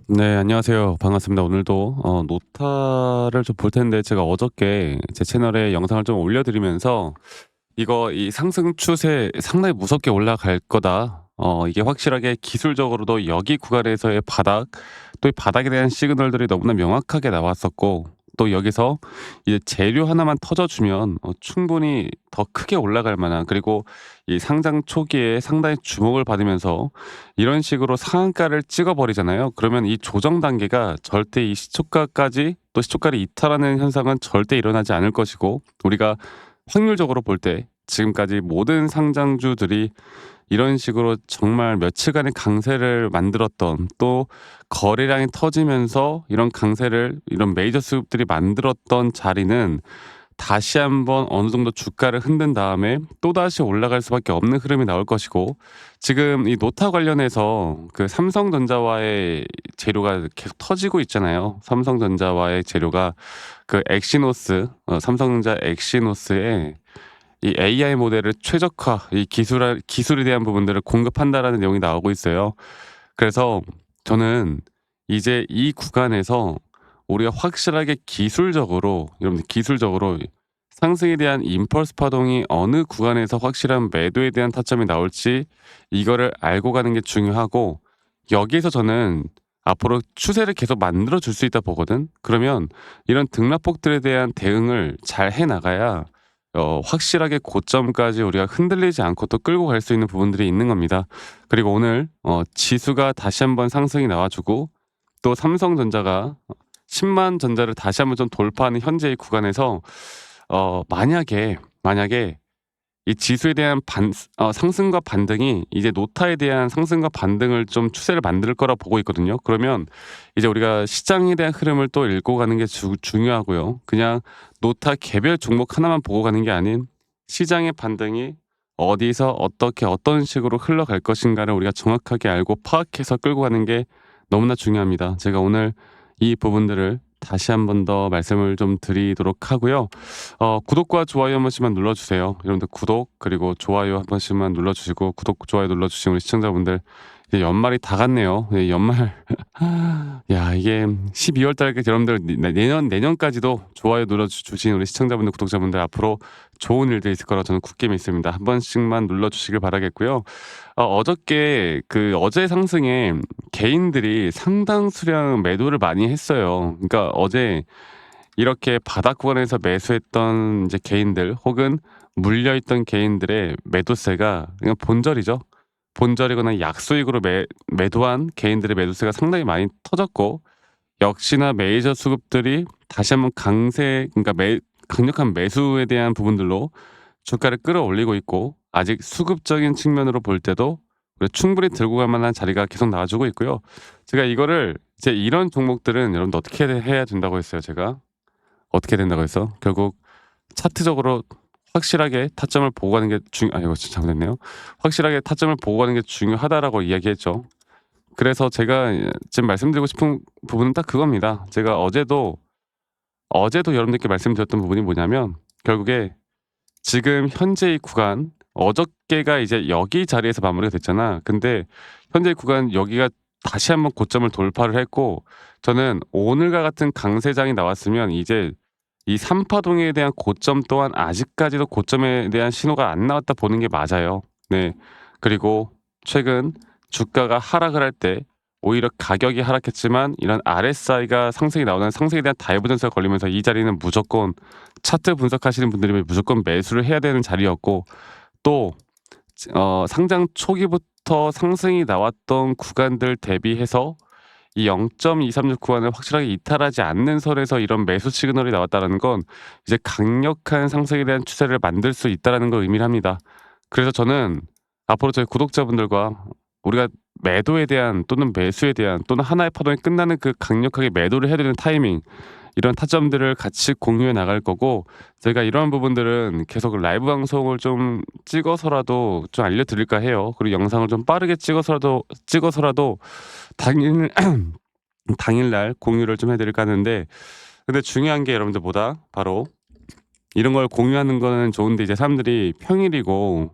네, 안녕하세요. 반갑습니다. 오늘도 노타를 좀 볼 텐데 제가 어저께 제 채널에 영상을 좀 올려드리면서 이거 이 상승 추세 상당히 무섭게 올라갈 거다. 이게 확실하게 기술적으로도 여기 구간에서의 바닥, 또 이 바닥에 대한 시그널들이 너무나 명확하게 나왔었고, 또 여기서 이제 재료 하나만 터져주면 충분히 더 크게 올라갈 만한, 그리고 이 상장 초기에 상당히 주목을 받으면서 이런 식으로 상한가를 찍어버리잖아요. 그러면 이 조정 단계가 절대 이 시초가까지, 또 시초가를 이탈하는 현상은 절대 일어나지 않을 것이고, 우리가 확률적으로 볼 때 지금까지 모든 상장주들이 이런 식으로 정말 며칠간의 강세를 만들었던, 또 거래량이 터지면서 이런 강세를, 이런 메이저 수급들이 만들었던 자리는 다시 한번 어느 정도 주가를 흔든 다음에 또다시 올라갈 수밖에 없는 흐름이 나올 것이고, 지금 이 노타 관련해서 그 삼성전자와의 재료가 계속 터지고 있잖아요. 삼성전자와의 재료가 그 엑시노스, 삼성전자 엑시노스의 이 AI 모델을 최적화, 이 기술에 대한 부분들을 공급한다라는 내용이 나오고 있어요. 그래서 저는 이제 이 구간에서 우리가 확실하게 기술적으로, 여러분들 기술적으로 상승에 대한 임펄스 파동이 어느 구간에서 확실한 매도에 대한 타점이 나올지 이거를 알고 가는 게 중요하고, 여기에서 저는 앞으로 추세를 계속 만들어 줄 수 있다 보거든. 그러면 이런 등락폭들에 대한 대응을 잘 해 나가야 확실하게 고점까지 우리가 흔들리지 않고 또 끌고 갈 수 있는 부분들이 있는 겁니다. 그리고 오늘 지수가 다시 한번 상승이 나와주고, 또 삼성전자가 10만 전자를 다시 한번 좀 돌파하는 현재의 구간에서 만약에 이 지수에 대한 상승과 반등이 이제 노타에 대한 상승과 반등을 좀 추세를 만들 거라 보고 있거든요. 그러면 이제 우리가 시장에 대한 흐름을 또 읽고 가는 게 중요하고요. 그냥 노타 개별 종목 하나만 보고 가는 게 아닌 시장의 반등이 어디서 어떻게 어떤 식으로 흘러갈 것인가를 우리가 정확하게 알고 파악해서 끌고 가는 게 너무나 중요합니다. 제가 오늘 이 부분들을 다시 한번 더 말씀을 좀 드리도록 하고요. 구독과 좋아요 한 번씩만 눌러주세요. 여러분들 구독 그리고 좋아요 한 번씩만 눌러주시고, 구독 좋아요 눌러주시는 우리 시청자분들, 이제 연말이 다 갔네요. 네, 연말. 야, 이게 12월 달까지 여러분들 내년까지도 좋아요 눌러주신 우리 시청자분들, 구독자분들 앞으로 좋은 일들이 있을 거라 저는 굳게 믿습니다. 한 번씩만 눌러주시길 바라겠고요. 어저께 그 어제 상승에 개인들이 상당 수량 매도를 많이 했어요. 그러니까 어제 이렇게 바닥 구간에서 매수했던 이제 개인들, 혹은 물려있던 개인들의 매도세가 그냥 본절이죠. 본절이거나 약수익으로 매도한 개인들의 매도세가 상당히 많이 터졌고, 역시나 메이저 수급들이 다시 한번 그러니까 강력한 매수에 대한 부분들로 주가를 끌어올리고 있고, 아직 수급적인 측면으로 볼 때도 우리가 충분히 들고 갈 만한 자리가 계속 나와주고 있고요. 제가 이거를 이제 이런 종목들은 여러분들 어떻게 해야 된다고 했어요, 제가? 어떻게 된다고 해서 결국 차트적으로 확실하게 타점을 보고 가는 게 이거 진짜 잘못했네요. 확실하게 타점을 보고 가는 게 중요하다라고 이야기했죠. 그래서 제가 지금 말씀드리고 싶은 부분은 딱 그겁니다. 제가 어제도 여러분들께 말씀드렸던 부분이 뭐냐면, 결국에 지금 현재의 구간, 어저께가 이제 여기 자리에서 마무리가 됐잖아. 근데 현재의 구간 여기가 다시 한번 고점을 돌파를 했고, 저는 오늘과 같은 강세장이 나왔으면 이제 이 삼파동에 대한 고점 또한 아직까지도 고점에 대한 신호가 안 나왔다 보는 게 맞아요. 네. 그리고 최근 주가가 하락을 할 때 오히려 가격이 하락했지만 이런 RSI가 상승이 나오는, 상승에 대한 다이버전스가 걸리면서 이 자리는 무조건 차트 분석하시는 분들이 무조건 매수를 해야 되는 자리였고, 또 상장 초기부터 상승이 나왔던 구간들 대비해서 이 0.236 구간을 확실하게 이탈하지 않는 선에서 이런 매수 시그널이 나왔다는 건 이제 강력한 상승에 대한 추세를 만들 수 있다는 걸 의미를 합니다. 그래서 저는 앞으로 저희 구독자분들과 우리가 매도에 대한, 또는 매수에 대한, 또는 하나의 파동이 끝나는 그 강력하게 매도를 해야 되는 타이밍, 이런 타점들을 같이 공유해 나갈 거고, 제가 이런 부분들은 계속 라이브 방송을 좀 찍어서라도 좀 알려드릴까 해요. 그리고 영상을 좀 빠르게 찍어서라도 당일 당일날 공유를 좀 해드릴까 하는데, 근데 중요한 게 여러분들 보다 바로 이런 걸 공유하는 거는 좋은데, 이제 사람들이 평일이고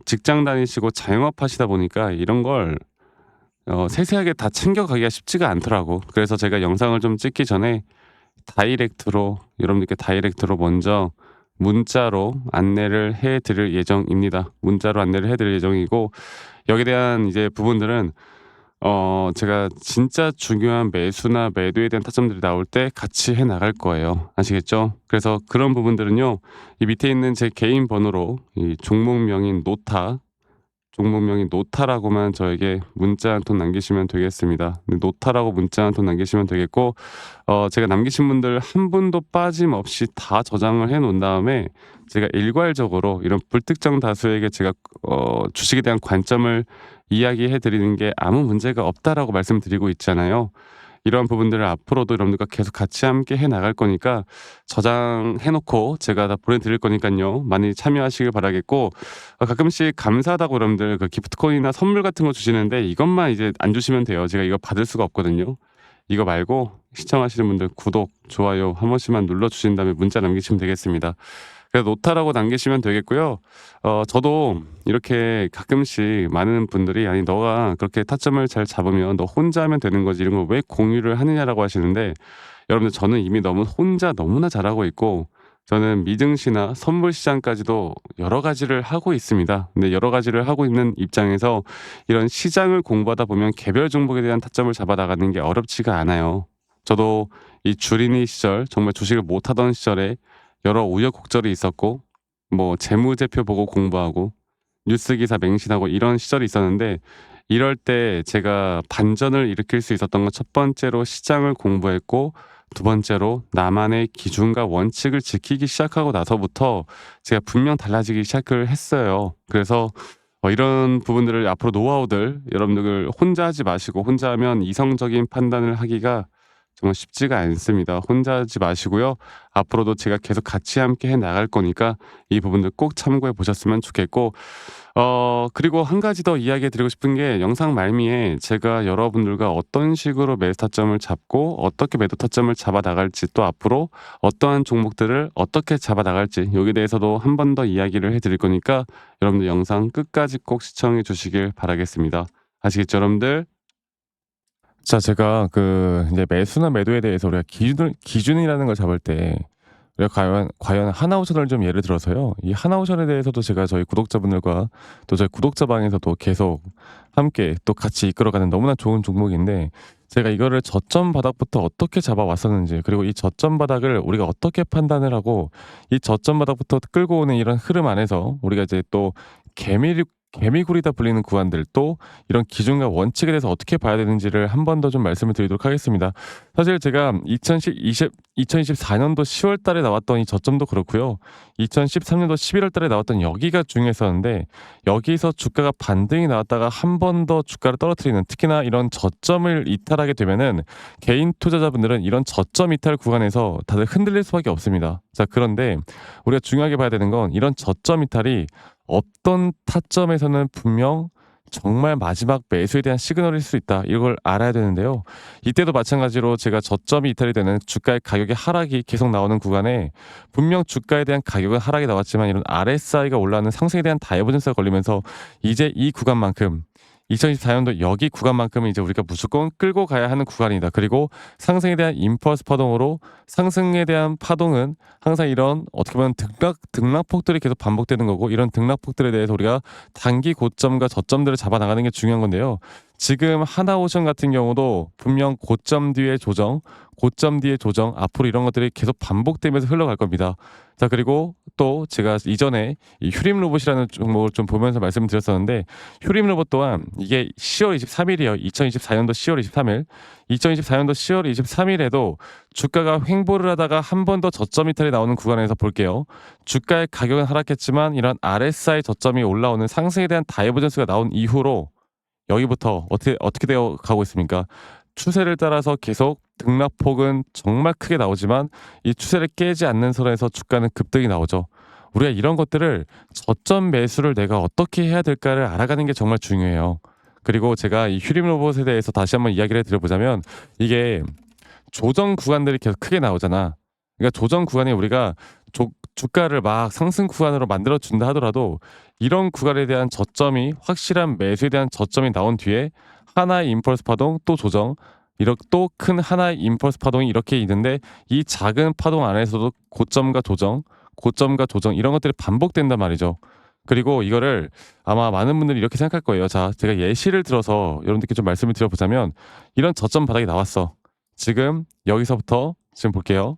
직장 다니시고 자영업 하시다 보니까 이런 걸 세세하게 다 챙겨가기가 쉽지가 않더라고. 그래서 제가 영상을 좀 찍기 전에 여러분들께 다이렉트로 먼저 문자로 안내를 해 드릴 예정입니다. 문자로 안내를 해 드릴 예정이고, 여기에 대한 이제 부분들은 제가 진짜 중요한 매수나 매도에 대한 타점들이 나올 때 같이 해 나갈 거예요. 아시겠죠? 그래서 그런 부분들은요, 이 밑에 있는 제 개인 번호로 이 종목명인 노타라고만 저에게 문자 한 통 남기시면 되겠습니다. 네, 노타라고 문자 한 통 남기시면 되겠고, 제가 남기신 분들 한 분도 빠짐없이 다 저장을 해 놓은 다음에 제가 일괄적으로 이런 불특정 다수에게 제가 주식에 대한 관점을 이야기해 드리는 게 아무 문제가 없다라고 말씀드리고 있잖아요. 이러한 부분들을 앞으로도 여러분들과 계속 같이 함께 해 나갈 거니까, 저장해 놓고 제가 다 보내드릴 거니까요, 많이 참여하시길 바라겠고, 가끔씩 감사하다고 여러분들 그 기프트콘이나 선물 같은 거 주시는데 이것만 이제 안 주시면 돼요. 제가 이거 받을 수가 없거든요. 이거 말고 시청하시는 분들 구독, 좋아요 한 번씩만 눌러주신 다음에 문자 남기시면 되겠습니다. 그래서 노타라고 남기시면 되겠고요. 저도 이렇게 가끔씩 많은 분들이, 아니 너가 그렇게 타점을 잘 잡으면 너 혼자 하면 되는 거지, 이런 걸 왜 공유를 하느냐라고 하시는데, 여러분들 저는 이미 너무 혼자 너무나 잘하고 있고, 저는 미증시나 선물 시장까지도 여러 가지를 하고 있습니다. 근데 여러 가지를 하고 있는 입장에서 이런 시장을 공부하다 보면 개별 종목에 대한 타점을 잡아 나가는 게 어렵지가 않아요. 저도 이 주린이 시절, 정말 주식을 못하던 시절에 여러 우여곡절이 있었고, 뭐 재무제표 보고 공부하고 뉴스 기사 맹신하고 이런 시절이 있었는데, 이럴 때 제가 반전을 일으킬 수 있었던 건 첫 번째로 시장을 공부했고, 두 번째로 나만의 기준과 원칙을 지키기 시작하고 나서부터 제가 분명 달라지기 시작을 했어요. 그래서 이런 부분들을 앞으로 노하우들 여러분들 혼자 하지 마시고, 혼자 하면 이성적인 판단을 하기가 정말 쉽지가 않습니다. 혼자 하지 마시고요. 앞으로도 제가 계속 같이 함께 해 나갈 거니까 이 부분들 꼭 참고해 보셨으면 좋겠고, 그리고 한 가지 더 이야기 드리고 싶은 게, 영상 말미에 제가 여러분들과 어떤 식으로 매수 타점을 잡고 어떻게 매도 타점을 잡아 나갈지, 또 앞으로 어떠한 종목들을 어떻게 잡아 나갈지, 여기에 대해서도 한 번 더 이야기를 해 드릴 거니까 여러분들 영상 끝까지 꼭 시청해 주시길 바라겠습니다. 아시겠죠, 여러분들? 자, 제가 이제 매수나 매도에 대해서 우리가 기준이라는 걸 잡을 때, 우리가 과연 하나오션을 좀 예를 들어서요, 이 하나오션에 대해서도 제가 저희 구독자분들과 또 저희 구독자 방에서도 계속 함께 또 같이 이끌어가는 너무나 좋은 종목인데, 제가 이거를 저점 바닥부터 어떻게 잡아왔었는지, 그리고 이 저점 바닥을 우리가 어떻게 판단을 하고, 이 저점 바닥부터 끌고 오는 이런 흐름 안에서 우리가 이제 또 개미굴이다 불리는 구간들, 또 이런 기준과 원칙에 대해서 어떻게 봐야 되는지를 한 번 더 좀 말씀을 드리도록 하겠습니다. 사실 제가 2024년도 10월 달에 나왔던 이 저점도 그렇고요, 2013년도 11월 달에 나왔던 여기가 중요했었는데, 여기서 주가가 반등이 나왔다가 한 번 더 주가를 떨어뜨리는, 특히나 이런 저점을 이탈하게 되면은 개인 투자자분들은 이런 저점 이탈 구간에서 다들 흔들릴 수밖에 없습니다. 자, 그런데 우리가 중요하게 봐야 되는 건, 이런 저점 이탈이 어떤 타점에서는 분명 정말 마지막 매수에 대한 시그널일 수 있다, 이걸 알아야 되는데요. 이때도 마찬가지로 제가 저점이 이탈이 되는 주가의 가격의 하락이 계속 나오는 구간에, 분명 주가에 대한 가격은 하락이 나왔지만 이런 RSI가 올라가는 상승에 대한 다이버전스가 걸리면서 이제 이 구간만큼, 2024년도 여기 구간만큼은 이제 우리가 무조건 끌고 가야 하는 구간이다. 그리고 상승에 대한 임펄스 파동으로, 상승에 대한 파동은 항상 이런 어떻게 보면 등락폭들이 계속 반복되는 거고, 이런 등락폭들에 대해서 우리가 단기 고점과 저점들을 잡아 나가는 게 중요한 건데요. 지금 하나오션 같은 경우도 분명 고점 뒤에 조정, 고점 뒤에 조정, 앞으로 이런 것들이 계속 반복되면서 흘러갈 겁니다. 자, 그리고 또 제가 이전에 이 휴림 로봇이라는 종목을 좀 보면서 말씀드렸었는데, 휴림 로봇 또한 이게 10월 23일이에요. 2024년도 10월 23일. 2024년도 10월 23일에도 주가가 횡보를 하다가 한 번 더 저점 이탈이 나오는 구간에서 볼게요. 주가의 가격은 하락했지만 이런 RSI 저점이 올라오는 상승에 대한 다이버전스가 나온 이후로 여기부터 어떻게 되어 가고 있습니까? 추세를 따라서 계속 등락폭은 정말 크게 나오지만, 이 추세를 깨지 않는 선에서 주가는 급등이 나오죠. 우리가 이런 것들을, 저점 매수를 내가 어떻게 해야 될까를 알아가는 게 정말 중요해요. 그리고 제가 이 휴림 로봇에 대해서 다시 한번 이야기를 드려보자면, 이게 조정 구간들이 계속 크게 나오잖아. 그러니까 조정 구간에 우리가 주가를 막 상승 구간으로 만들어 준다 하더라도, 이런 구간에 대한 저점이, 확실한 매수에 대한 저점이 나온 뒤에 하나의 임펄스 파동 또 조정, 이렇게 또 큰 하나의 임펄스 파동이 이렇게 있는데 이 작은 파동 안에서도 고점과 조정, 고점과 조정 이런 것들이 반복된단 말이죠. 그리고 이거를 아마 많은 분들이 이렇게 생각할 거예요. 자, 제가 예시를 들어서 여러분들께 좀 말씀을 드려보자면 이런 저점 바닥이 나왔어. 지금 여기서부터 지금 볼게요.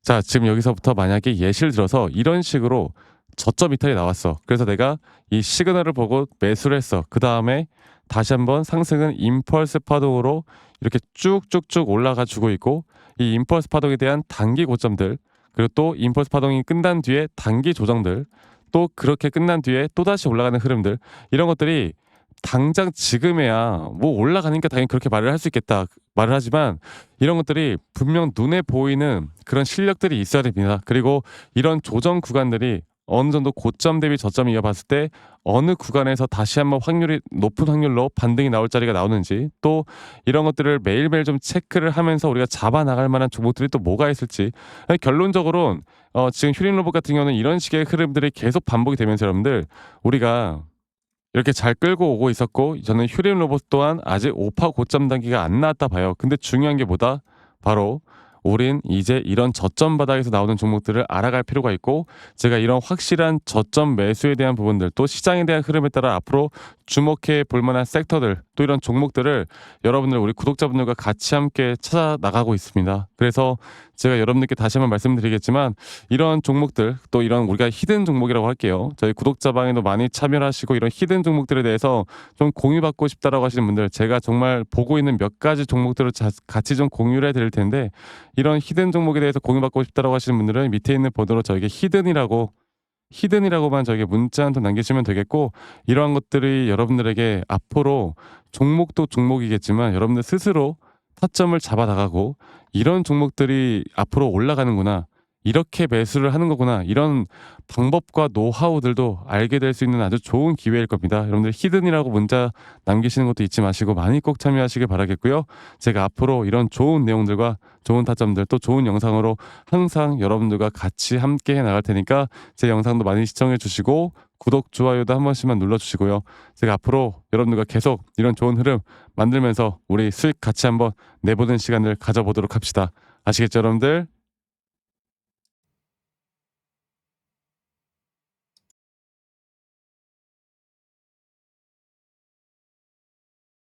자, 지금 여기서부터 만약에 예시를 들어서 이런 식으로 저점 이탈이 나왔어. 그래서 내가 이 시그널을 보고 매수를 했어. 그 다음에 다시 한번 상승은 임펄스 파동으로 이렇게 쭉쭉쭉 올라가 주고 있고, 이 임펄스 파동에 대한 단기 고점들, 그리고 또 임펄스 파동이 끝난 뒤에 단기 조정들, 또 그렇게 끝난 뒤에 또다시 올라가는 흐름들, 이런 것들이 당장 지금에야 뭐 올라가니까 당연히 그렇게 말을 할 수 있겠다 말을 하지만, 이런 것들이 분명 눈에 보이는 그런 실력들이 있어야 됩니다. 그리고 이런 조정 구간들이 어느 정도 고점 대비 저점 이어봤을 때 어느 구간에서 다시 한번 확률이 높은 확률로 반등이 나올 자리가 나오는지, 또 이런 것들을 매일매일 좀 체크를 하면서 우리가 잡아 나갈 만한 종목들이 또 뭐가 있을지. 결론적으로는 지금 휴림 로봇 같은 경우는 이런 식의 흐름들이 계속 반복이 되면서 여러분들, 우리가 이렇게 잘 끌고 오고 있었고, 저는 휴림 로봇 또한 아직 5파 고점 단계가 안 나왔다 봐요. 근데 중요한 게 뭐다? 바로 우린 이제 이런 저점 바닥에서 나오는 종목들을 알아갈 필요가 있고, 제가 이런 확실한 저점 매수에 대한 부분들, 또 시장에 대한 흐름에 따라 앞으로 주목해 볼 만한 섹터들, 또 이런 종목들을 여러분들, 우리 구독자분들과 같이 함께 찾아 나가고 있습니다. 그래서 제가 여러분들께 다시 한번 말씀드리겠지만, 이런 종목들, 또 이런 우리가 히든 종목이라고 할게요. 저희 구독자방에도 많이 참여를 하시고, 이런 히든 종목들에 대해서 좀 공유받고 싶다라고 하시는 분들, 제가 정말 보고 있는 몇 가지 종목들을 같이 좀 공유를 해드릴 텐데, 이런 히든 종목에 대해서 공유받고 싶다라고 하시는 분들은 밑에 있는 번호로 저에게 히든이라고만 저에게 문자 한 통 남기시면 되겠고, 이러한 것들이 여러분들에게 앞으로 종목도 종목이겠지만 여러분들 스스로 타점을 잡아 나가고, 이런 종목들이 앞으로 올라가는구나, 이렇게 매수를 하는 거구나, 이런 방법과 노하우들도 알게 될 수 있는 아주 좋은 기회일 겁니다. 여러분들 히든이라고 문자 남기시는 것도 잊지 마시고 많이 꼭 참여하시길 바라겠고요. 제가 앞으로 이런 좋은 내용들과 좋은 타점들, 또 좋은 영상으로 항상 여러분들과 같이 함께 해 나갈 테니까 제 영상도 많이 시청해 주시고, 구독, 좋아요도 한 번씩만 눌러주시고요. 제가 앞으로 여러분들과 계속 이런 좋은 흐름 만들면서 우리 수익 같이 한번 내보는 시간을 가져보도록 합시다. 아시겠죠, 여러분들?